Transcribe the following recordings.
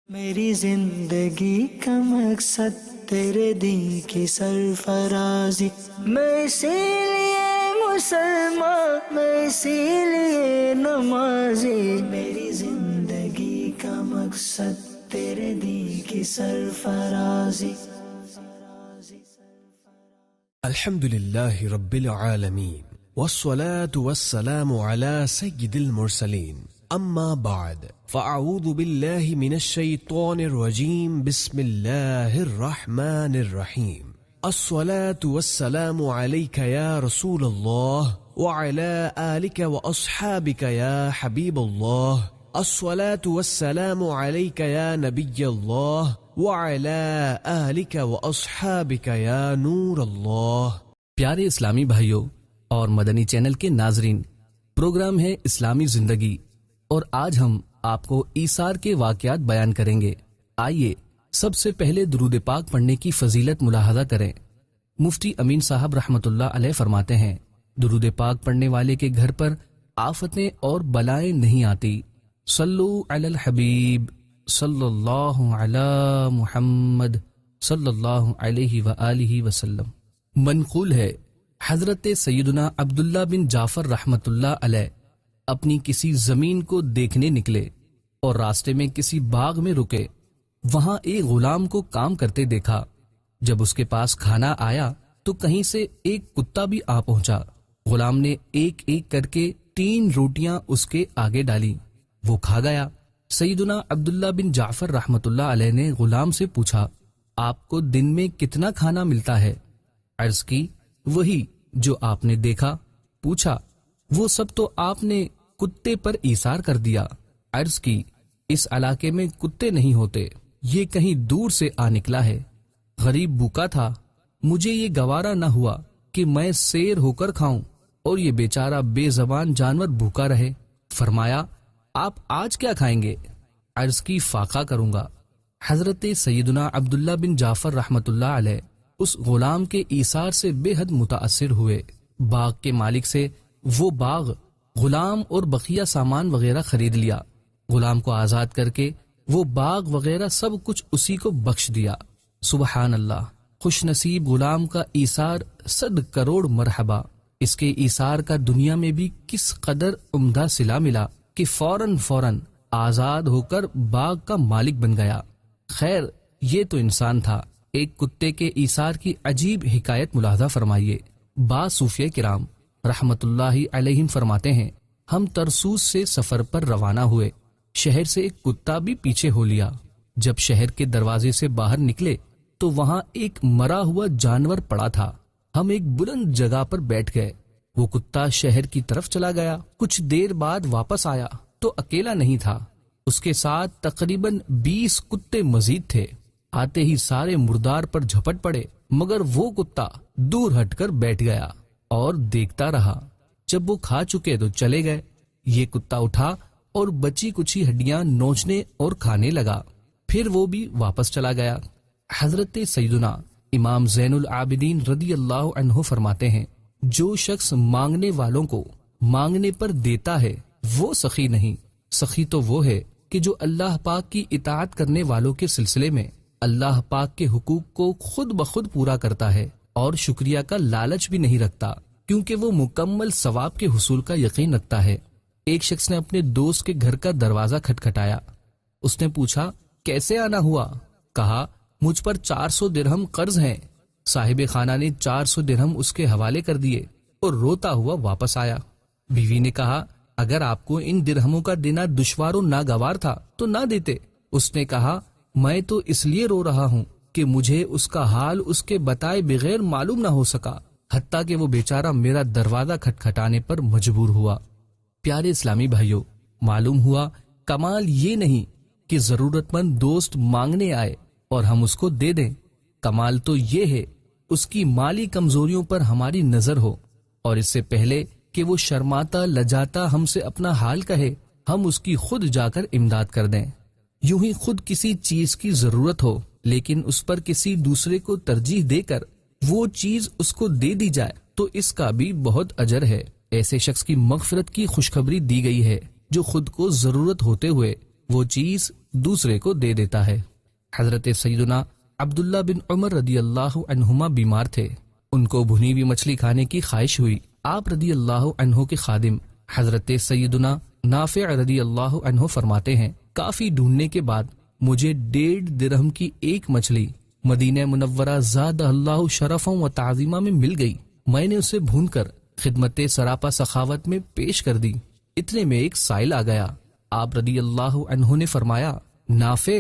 میری زندگی کا مقصد تیرے دین کی سرفرازی، میں اسی لیے مسلمان، میں اسی لیے نمازی، میری زندگی کا مقصد تیرے دین کی سرفرازی۔ الحمد للہ رب العالمین والصلاة والسلام على سید المرسلین، اما بعد فاعوذ باللہ من الشیطان الرجیم، بسم اللہ الرحمن الرحیم۔ الصلاة والسلام علیک یا رسول اللہ وعلى آلک واصحابک یا حبیب اللہ، الصلاة والسلام علیک یا نبی اللہ وعلى آلک واصحابک یا نور اللہ۔ پیارے اسلامی بھائیوں اور مدنی چینل کے ناظرین، پروگرام ہے اسلامی زندگی، اور آج ہم آپ کو ایثار کے واقعات بیان کریں گے۔ آئیے سب سے پہلے درود پاک پڑھنے کی فضیلت ملاحظہ کریں۔ مفتی امین صاحب رحمۃ اللہ علیہ فرماتے ہیں، درود پاک پڑھنے والے کے گھر پر آفتیں اور بلائیں نہیں آتی۔ صلو علی الحبیب صلی اللہ علی محمد صلی اللہ علیہ وآلہ وسلم۔ منقول ہے، حضرت سیدنا عبداللہ بن جعفر رحمۃ اللہ علیہ اپنی کسی زمین کو دیکھنے نکلے اور راستے میں کسی باغ میں رکے۔ وہاں ایک غلام کو کام کرتے دیکھا۔ جب اس کے پاس کھانا آیا تو کہیں سے ایک کتا بھی آ پہنچا۔ غلام نے ایک ایک کر کے 3 روٹیاں اس کے آگے ڈالی، وہ کھا گیا۔ سیدنا عبداللہ بن جعفر رحمۃ اللہ علیہ نے غلام سے پوچھا، آپ کو دن میں کتنا کھانا ملتا ہے؟ عرض کی، وہی جو آپ نے دیکھا۔ پوچھا، وہ سب تو آپ نے کتے پر ایثار کر دیا۔ عرض کی، اس علاقے میں کتے نہیں ہوتے، یہ کہیں دور سے آ نکلا ہے۔ غریب بھوکا تھا، مجھے یہ گوارا نہ ہوا کہ میں سیر ہو کر کھاؤں اور یہ بیچارہ بے زبان جانور بھوکا رہے۔ فرمایا، آپ آج کیا کھائیں گے؟ عرض کی، فاقہ کروں گا۔ حضرت سیدنا عبداللہ بن جعفر رحمۃ اللہ علیہ اس غلام کے ایثار سے بے حد متاثر ہوئے۔ باغ کے مالک سے وہ باغ، غلام اور بقیہ سامان وغیرہ خرید لیا۔ غلام کو آزاد کر کے وہ باغ وغیرہ سب کچھ اسی کو بخش دیا۔ سبحان اللہ، خوش نصیب غلام کا ایثار 100 کروڑ مرحبا۔ اس کے ایثار کا دنیا میں بھی کس قدر عمدہ صلہ ملا کہ فوراً آزاد ہو کر باغ کا مالک بن گیا۔ خیر، یہ تو انسان تھا۔ ایک کتے کے ایثار کی عجیب حکایت ملاحظہ فرمائیے۔ بعض صوفیہ کرام رحمت اللہ علیہم فرماتے ہیں، ہم ترسوس سے سفر پر روانہ ہوئے، شہر سے ایک کتا بھی پیچھے ہو لیا۔ جب شہر کے دروازے سے باہر نکلے تو وہاں ایک مرا ہوا جانور پڑا تھا۔ ہم ایک بلند جگہ پر بیٹھ گئے۔ وہ کتا شہر کی طرف چلا گیا۔ کچھ دیر بعد واپس آیا تو اکیلا نہیں تھا، اس کے ساتھ تقریباً 20 کتے مزید تھے۔ آتے ہی سارے مردار پر جھپٹ پڑے، مگر وہ کتا دور ہٹ کر بیٹھ گیا اور دیکھتا رہا۔ جب وہ کھا چکے تو چلے گئے۔ یہ کتا اٹھا اور بچی کچھی ہڈیاں نوچنے اور کھانے لگا، پھر وہ بھی واپس چلا گیا۔ حضرت سیدنا امام زین العابدین رضی اللہ عنہ فرماتے ہیں، جو شخص مانگنے والوں کو مانگنے پر دیتا ہے وہ سخی نہیں، سخی تو وہ ہے کہ جو اللہ پاک کی اطاعت کرنے والوں کے سلسلے میں اللہ پاک کے حقوق کو خود بخود پورا کرتا ہے اور شکریہ کا لالچ بھی نہیں رکھتا، کیونکہ وہ مکمل ثواب کے حصول کا یقین رکھتا ہے۔ ایک شخص نے اپنے دوست کے گھر کا دروازہ کھٹکھٹایا۔ اس نے پوچھا، کیسے آنا ہوا؟ کہا، مجھ پر 400 درہم قرض ہیں۔ صاحب خانہ نے 400 درہم اس کے حوالے کر دیے اور روتا ہوا واپس آیا۔ بیوی نے کہا، اگر آپ کو ان درہموں کا دینا دشوار و ناگوار تھا تو نہ دیتے۔ اس نے کہا، میں تو اس لیے رو رہا ہوں کہ مجھے اس کا حال اس کے بتائے بغیر معلوم نہ ہو سکا، حتیٰ کہ وہ بیچارہ میرا دروازہ کھٹکھٹانے پر مجبور ہوا۔ پیارے اسلامی بھائیوں، معلوم ہوا کمال یہ نہیں کہ ضرورت مند دوست مانگنے آئے اور ہم اس کو دے دیں، کمال تو یہ ہے اس کی مالی کمزوریوں پر ہماری نظر ہو، اور اس سے پہلے کہ وہ شرماتا لجاتا ہم سے اپنا حال کہے، ہم اس کی خود جا کر امداد کر دیں۔ یوں ہی خود کسی چیز کی ضرورت ہو لیکن اس پر کسی دوسرے کو ترجیح دے کر وہ چیز اس کو دے دی جائے تو اس کا بھی بہت اجر ہے۔ ایسے شخص کی مغفرت کی خوشخبری دی گئی ہے جو خود کو ضرورت ہوتے ہوئے وہ چیز دوسرے کو دے دیتا ہے۔ حضرت سیدنا عبداللہ بن عمر رضی اللہ عنہما بیمار تھے، ان کو بھنی ہوئی مچھلی کھانے کی خواہش ہوئی۔ آپ رضی اللہ عنہ کے خادم حضرت سیدنا نافع رضی اللہ عنہ فرماتے ہیں، کافی ڈھونڈنے کے بعد مجھے 1.5 درہم کی ایک مچھلی مدینہ منورہ زاد اللہ شرفا و تعظیمہ میں مل گئی۔ میں نے اسے بھون کر خدمت سراپا سخاوت میں پیش کر دی۔ اتنے میں ایک سائل آ گیا۔ آپ رضی اللہ عنہ نے فرمایا، نافع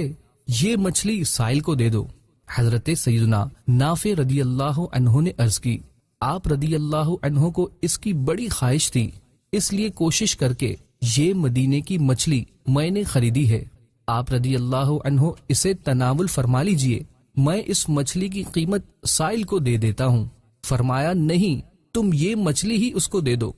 یہ مچھلی سائل کو دے دو۔ حضرت سیدنا نافع رضی اللہ عنہ نے عرض کی، آپ رضی اللہ عنہ کو اس کی بڑی خواہش تھی، اس لیے کوشش کر کے یہ مدینے کی مچھلی میں نے خریدی ہے، آپ رضی اللہ عنہ اسے تناول فرما لیجئے، میں اس مچھلی کی قیمت سائل کو دے دیتا ہوں۔ فرمایا، نہیں، تم یہ مچھلی ہی اس کو دے دو۔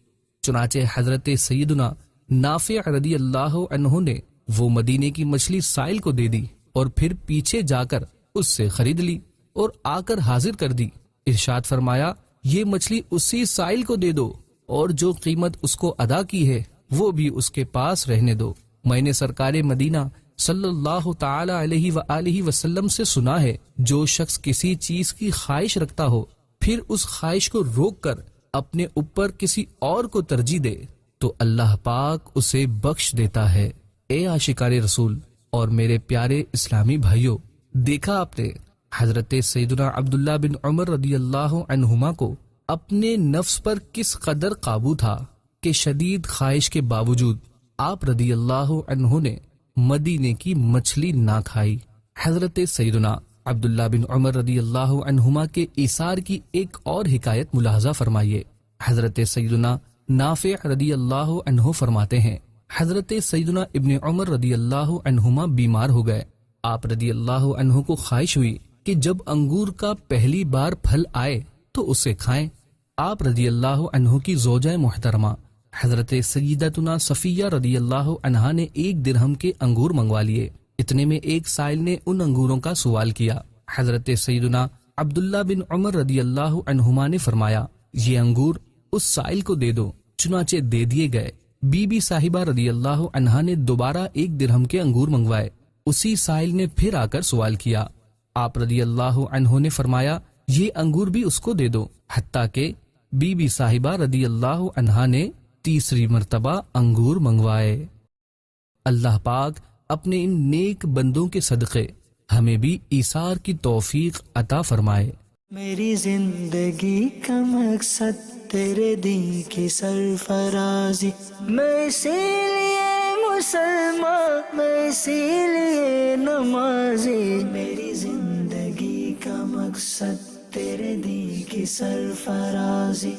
چنانچہ حضرت سیدنا نافع رضی اللہ عنہ نے وہ مدینے کی مچھلی سائل کو دے دی اور پھر پیچھے جا کر اس سے خرید لی اور آ کر حاضر کر دی۔ ارشاد فرمایا، یہ مچھلی اسی سائل کو دے دو اور جو قیمت اس کو ادا کی ہے وہ بھی اس کے پاس رہنے دو۔ میں نے سرکار مدینہ صلی اللہ تعالی علیہ وآلہ وسلم سے سنا ہے، جو شخص کسی چیز کی خواہش رکھتا ہو پھر اس خواہش کو روک کر اپنے اوپر کسی اور کو ترجیح دے تو اللہ پاک اسے بخش دیتا ہے۔ اے عاشقان رسول اور میرے پیارے اسلامی بھائیوں، دیکھا آپ نے حضرت سیدنا عبداللہ بن عمر رضی اللہ عنہما کو اپنے نفس پر کس قدر قابو تھا کہ شدید خواہش کے باوجود آپ رضی اللہ عنہ نے مدینے کی مچھلی نہ کھائی۔ حضرت سیدنا عبداللہ بن عمر رضی اللہ عنہما کے ایثار کی ایک اور حکایت ملاحظہ فرمائیے۔ حضرت سیدنا نافع رضی اللہ عنہ فرماتے ہیں، حضرت سیدنا ابن عمر رضی اللہ عنہما بیمار ہو گئے۔ آپ رضی اللہ عنہ کو خواہش ہوئی کہ جب انگور کا پہلی بار پھل آئے تو اسے کھائیں۔ آپ رضی اللہ عنہ کی زوجہ محترمہ حضرت سیدتنا صفیہ رضی اللہ عنہا نے 1 درہم کے انگور منگوا لیے۔ اتنے میں ایک سائل نے ان انگوروں کا سوال کیا۔ حضرت سیدنا عبداللہ بن عمر رضی اللہ عنہما نے فرمایا، یہ انگور اس سائل کو دے دو۔ چنانچہ دے دیے گئے۔ بی بی صاحبہ رضی اللہ عنہا نے دوبارہ 1 درہم کے انگور منگوائے۔ اسی سائل نے پھر آ کر سوال کیا۔ آپ رضی اللہ عنہ نے فرمایا، یہ انگور بھی اس کو دے دو، حتیٰ کہ بی بی صاحبہ رضی اللہ عنہا نے تیسری مرتبہ انگور منگوائے۔ اللہ پاک اپنے ان نیک بندوں کے صدقے ہمیں بھی ایثار کی توفیق عطا فرمائے۔ میری زندگی کا مقصد تیرے دین کی سرفرازی، میں اسی لیے مسلمان، میں اسی لیے نمازی، میری زندگی کا مقصد تیرے دین کی سرفرازی۔